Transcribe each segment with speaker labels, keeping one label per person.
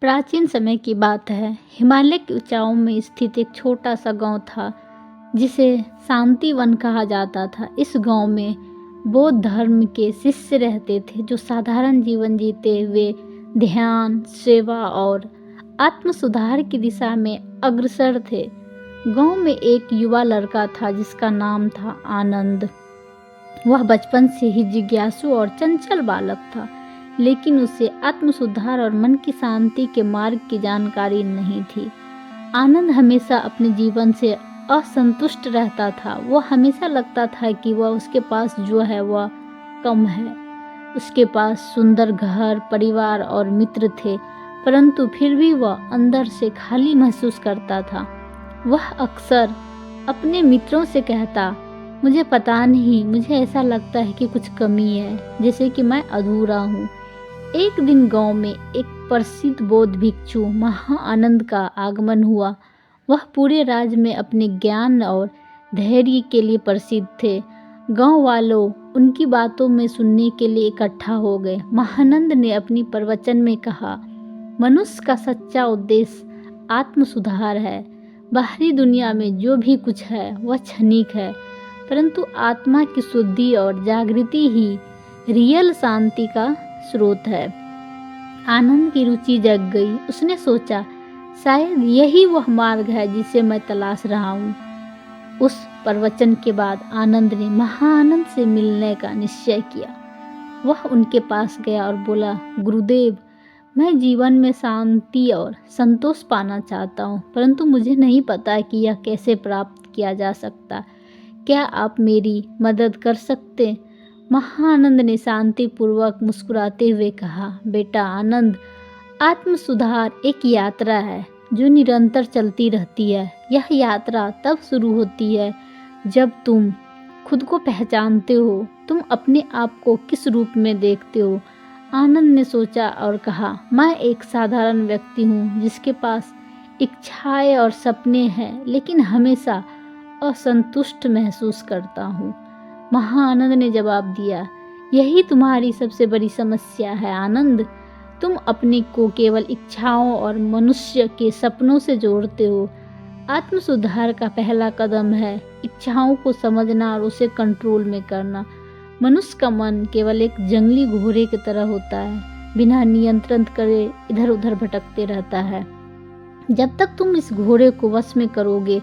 Speaker 1: प्राचीन समय की बात है। हिमालय की ऊंचाइयों में स्थित एक छोटा सा गांव था जिसे शांतिवन कहा जाता था। इस गांव में बौद्ध धर्म के शिष्य रहते थे जो साधारण जीवन जीते हुए ध्यान, सेवा और आत्म सुधार की दिशा में अग्रसर थे। गांव में एक युवा लड़का था जिसका नाम था आनंद। वह बचपन से ही जिज्ञासु और चंचल बालक था, लेकिन उसे आत्म सुधार और मन की शांति के मार्ग की जानकारी नहीं थी। आनंद हमेशा अपने जीवन से असंतुष्ट रहता था। वह हमेशा लगता था कि वह उसके पास जो है वह कम है। उसके पास सुंदर घर, परिवार और मित्र थे, परंतु फिर भी वह अंदर से खाली महसूस करता था। वह अक्सर अपने मित्रों से कहता, मुझे पता नहीं, मुझे ऐसा लगता है कि कुछ कमी है, जैसे कि मैं अधूरा हूँ। एक दिन गांव में एक प्रसिद्ध बौद्ध भिक्षु महाआनंद का आगमन हुआ। वह पूरे राज्य में अपने ज्ञान और धैर्य के लिए प्रसिद्ध थे। गांव वालों उनकी बातों में सुनने के लिए इकट्ठा हो गए। महानंद ने अपनी प्रवचन में कहा, मनुष्य का सच्चा उद्देश्य आत्म सुधार है। बाहरी दुनिया में जो भी कुछ है वह क्षणिक है, परंतु आत्मा की शुद्धि और जागृति ही रियल शांति का स्रोत है। आनंद की रुचि जग गई। उसने सोचा, शायद यही वह मार्ग है जिसे मैं तलाश रहा हूँ। उस प्रवचन के बाद आनंद ने महाआनंद से मिलने का निश्चय किया। वह उनके पास गया और बोला, गुरुदेव, मैं जीवन में शांति और संतोष पाना चाहता हूँ, परंतु मुझे नहीं पता कि यह कैसे प्राप्त किया जा सकता। क्या आप मेरी मदद कर सकते? महाआनंद ने शांतिपूर्वक मुस्कुराते हुए कहा, बेटा आनंद, आत्म सुधार एक यात्रा है जो निरंतर चलती रहती है। यह यात्रा तब शुरू होती है जब तुम खुद को पहचानते हो, तुम अपने आप को किस रूप में देखते हो। आनंद ने सोचा और कहा, मैं एक साधारण व्यक्ति हूँ जिसके पास इच्छाएं और सपने हैं, लेकिन हमेशा असंतुष्ट महसूस करता हूँ। महाआनंद ने जवाब दिया, यही तुम्हारी सबसे बड़ी समस्या है आनंद। तुम अपने को केवल इच्छाओं और मनुष्य के सपनों से जोड़ते हो। आत्म सुधार का पहला कदम है इच्छाओं को समझना और उसे कंट्रोल में करना। मनुष्य का मन केवल एक जंगली घोड़े की तरह होता है, बिना नियंत्रण करे इधर उधर भटकते रहता है। जब तक तुम इस घोड़े को वश में करोगे,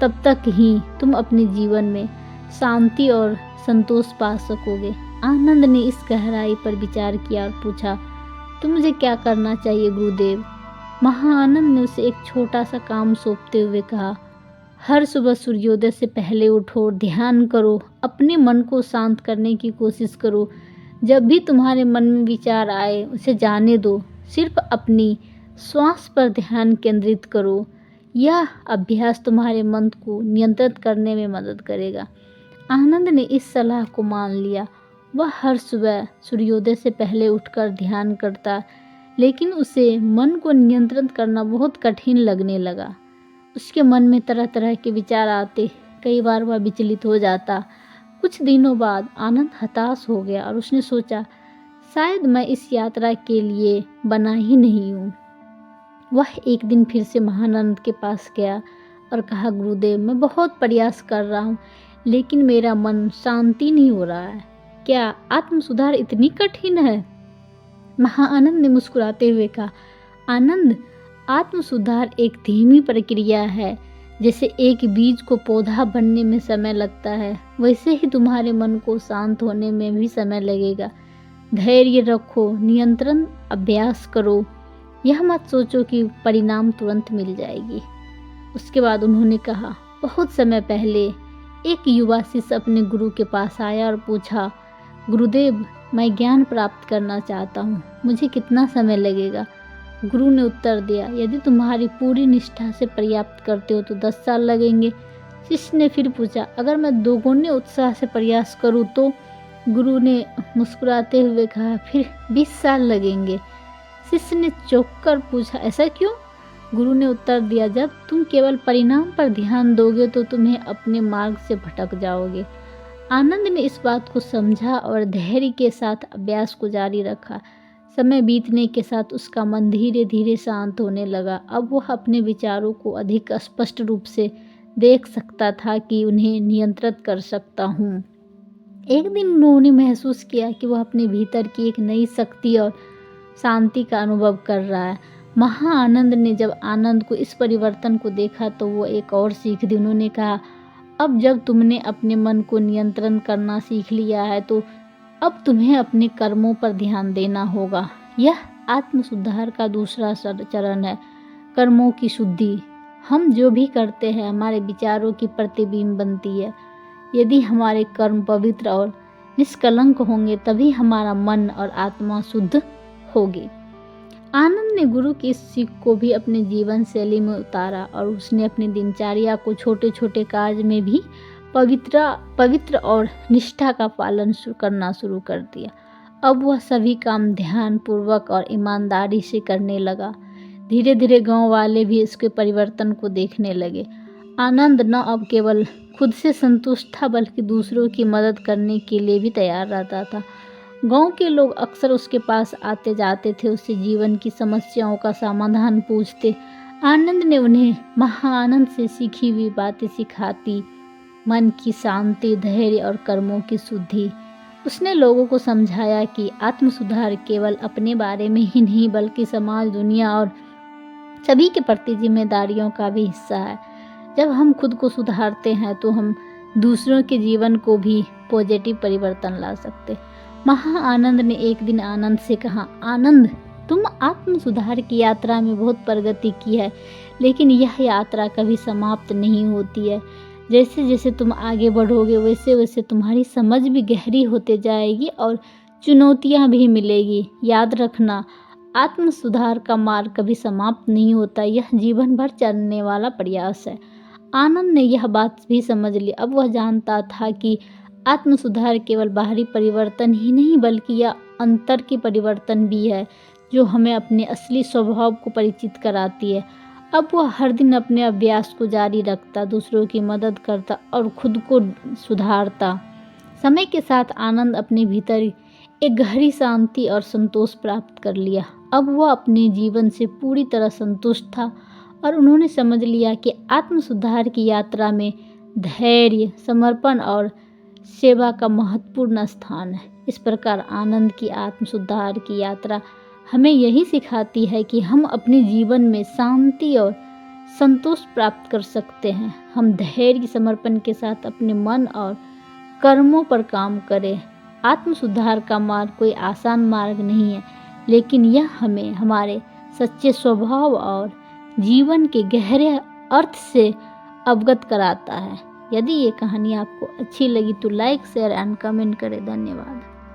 Speaker 1: तब तक ही तुम अपने जीवन में शांति और संतोष पा सकोगे। आनंद ने इस गहराई पर विचार किया और पूछा, तो मुझे क्या करना चाहिए गुरुदेव? महाआनंद ने उसे एक छोटा सा काम सौंपते हुए कहा, हर सुबह सूर्योदय से पहले उठो, ध्यान करो, अपने मन को शांत करने की कोशिश करो। जब भी तुम्हारे मन में विचार आए उसे जाने दो, सिर्फ अपनी श्वास पर ध्यान केंद्रित करो। यह अभ्यास तुम्हारे मन को नियंत्रित करने में मदद करेगा। आनंद ने इस सलाह को मान लिया। वह हर सुबह सूर्योदय से पहले उठकर ध्यान करता, लेकिन उसे मन को नियंत्रित करना बहुत कठिन लगने लगा। उसके मन में तरह तरह के विचार आते, कई बार वह विचलित हो जाता। कुछ दिनों बाद आनंद हताश हो गया और उसने सोचा, शायद मैं इस यात्रा के लिए बना ही नहीं हूँ। वह एक दिन फिर से महाआनंद के पास गया और कहा, गुरुदेव, मैं बहुत प्रयास कर रहा हूँ, लेकिन मेरा मन शांति नहीं हो रहा है। क्या आत्म सुधार इतनी कठिन है? महाआनंद ने मुस्कुराते हुए कहा, आनंद, आत्म सुधार एक धीमी प्रक्रिया है। जैसे एक बीज को पौधा बनने में समय लगता है, वैसे ही तुम्हारे मन को शांत होने में भी समय लगेगा। धैर्य रखो, नियंत्रण अभ्यास करो। यह मत सोचो कि परिणाम तुरंत मिल जाएगी। उसके बाद उन्होंने कहा, बहुत समय पहले एक युवा शिष्य अपने गुरु के पास आया और पूछा, गुरुदेव, मैं ज्ञान प्राप्त करना चाहता हूँ, मुझे कितना समय लगेगा? गुरु ने उत्तर दिया, यदि तुम्हारी पूरी निष्ठा से प्रयास करते हो तो 10 साल लगेंगे। शिष्य ने फिर पूछा, अगर मैं दोगुने उत्साह से प्रयास करूँ तो? गुरु ने मुस्कुराते हुए कहा, फिर 20 साल लगेंगे। शिष्य ने चौंक कर पूछा, ऐसा क्यों? गुरु ने उत्तर दिया, जब तुम केवल परिणाम पर ध्यान दोगे तो तुम्हें अपने मार्ग से भटक जाओगे। आनंद ने इस बात को समझा और धैर्य के साथ अभ्यास को जारी रखा। समय बीतने के साथ उसका मन धीरे धीरे शांत होने लगा। अब वह अपने विचारों को अधिक स्पष्ट रूप से देख सकता था कि उन्हें नियंत्रित कर सकता हूँ। एक दिन उन्होंने महसूस किया कि वह अपने भीतर की एक नई शक्ति और शांति का अनुभव कर रहा है। महाआनंद ने जब आनंद को इस परिवर्तन को देखा तो वो एक और सीख दी। उन्होंने कहा, अब जब तुमने अपने मन को नियंत्रण करना सीख लिया है तो अब तुम्हें अपने कर्मों पर ध्यान देना होगा। यह आत्म सुधार का दूसरा चरण है, कर्मों की शुद्धि। हम जो भी करते हैं हमारे विचारों की प्रतिबिंब बनती है। यदि हमारे कर्म पवित्र और निष्कलंक होंगे तभी हमारा मन और आत्मा शुद्ध होगी। आनंद ने गुरु की इस सीख को भी अपने जीवन शैली में उतारा और उसने अपनी दिनचर्या को छोटे छोटे कार्य में भी पवित्र और निष्ठा का पालन करना शुरू कर दिया। अब वह सभी काम ध्यान पूर्वक और ईमानदारी से करने लगा। धीरे धीरे गांव वाले भी इसके परिवर्तन को देखने लगे। आनंद न अब केवल खुद से संतुष्ट था बल्कि दूसरों की मदद करने के लिए भी तैयार रहता था। गांव के लोग अक्सर उसके पास आते जाते थे, उससे जीवन की समस्याओं का समाधान पूछते। आनंद ने उन्हें महाआनंद से सीखी हुई बातें सिखाती, मन की शांति, धैर्य और कर्मों की शुद्धि। उसने लोगों को समझाया कि आत्म सुधार केवल अपने बारे में ही नहीं बल्कि समाज, दुनिया और सभी के प्रति जिम्मेदारियों का भी हिस्सा है। जब हम खुद को सुधारते हैं तो हम दूसरों के जीवन को भी पॉजिटिव परिवर्तन ला सकते। महाआनंद ने एक दिन आनंद से कहा, आनंद, तुम आत्म सुधार की यात्रा में बहुत प्रगति की है, लेकिन यह यात्रा कभी समाप्त नहीं होती है। जैसे जैसे तुम आगे बढ़ोगे वैसे वैसे तुम्हारी समझ भी गहरी होते जाएगी और चुनौतियाँ भी मिलेगी। याद रखना, आत्म सुधार का मार्ग कभी समाप्त नहीं होता, यह जीवन भर चलने वाला प्रयास है। आनंद ने यह बात भी समझ ली। अब वह जानता था कि आत्म सुधार केवल बाहरी परिवर्तन ही नहीं बल्कि यह अंतर की परिवर्तन भी है जो हमें अपने असली स्वभाव को परिचित कराती है। अब वह हर दिन अपने अभ्यास को जारी रखता, दूसरों की मदद करता और खुद को सुधारता। समय के साथ आनंद अपने भीतर एक गहरी शांति और संतोष प्राप्त कर लिया। अब वह अपने जीवन से पूरी तरह संतुष्ट था और उन्होंने समझ लिया कि आत्म सुधार की यात्रा में धैर्य, समर्पण और सेवा का महत्वपूर्ण स्थान है। इस प्रकार आनंद की आत्म सुधार की यात्रा हमें यही सिखाती है कि हम अपने जीवन में शांति और संतोष प्राप्त कर सकते हैं। हम धैर्य, समर्पण के साथ अपने मन और कर्मों पर काम करें। आत्म सुधार का मार्ग कोई आसान मार्ग नहीं है, लेकिन यह हमें हमारे सच्चे स्वभाव और जीवन के गहरे अर्थ से अवगत कराता है। यदि ये कहानी आपको अच्छी लगी तो लाइक, शेयर एंड कमेंट करें। धन्यवाद।